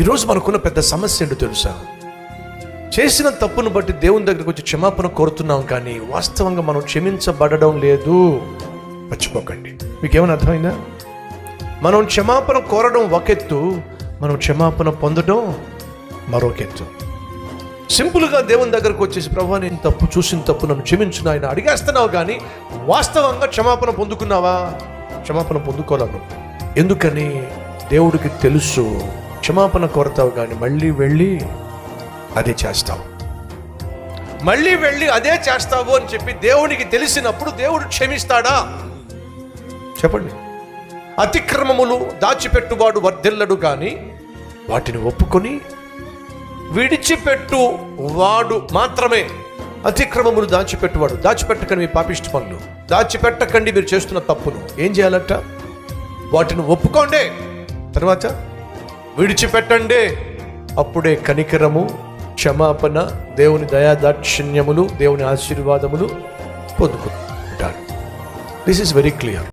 ఈరోజు మనకున్న పెద్ద సమస్య ఏంటో తెలుసా? చేసిన తప్పును బట్టి దేవుని దగ్గరకు వచ్చి క్షమాపణ కోరుతున్నాం, కానీ వాస్తవంగా మనం క్షమించబడడం లేదు. మర్చిపోకండి. మీకేమైనా అర్థమైందా? మనం క్షమాపణ కోరడం ఒక ఎత్తు, మనం క్షమాపణ పొందడం మరొక ఎత్తు. సింపుల్గా దేవుని దగ్గరకు వచ్చేసి, ప్రభువా నేను తప్పు చూసిన తప్పు నన్ను క్షమించు ఆయన అడిగేస్తున్నావు, కానీ వాస్తవంగా క్షమాపణ పొందుకున్నావా? క్షమాపణ పొందుకోలేను. ఎందుకని? దేవుడికి తెలుసు క్షమాపణ కోరతావు కానీ మళ్ళీ వెళ్ళి అదే చేస్తావు, మళ్ళీ వెళ్ళి అదే చేస్తావు అని చెప్పి దేవునికి తెలిసినప్పుడు దేవుడు క్షమిస్తాడా? చెప్పండి. అతిక్రమములు దాచిపెట్టువాడు వర్ధిల్లడు, కానీ వాటిని ఒప్పుకొని విడిచిపెట్టు వాడు మాత్రమే. అతిక్రమములు దాచిపెట్టువాడు. దాచిపెట్టకండి మీ పాపిష్టి పనులు, దాచిపెట్టకండి మీరు చేస్తున్న తప్పును. ఏం చేయాలట? వాటిని ఒప్పుకోండి, తర్వాత విడిచిపెట్టండి. అప్పుడే కనికరము, క్షమాపణ, దేవుని దయాదాక్షిణ్యములు, దేవుని ఆశీర్వాదములు పొందుకుంటారు. This is very clear.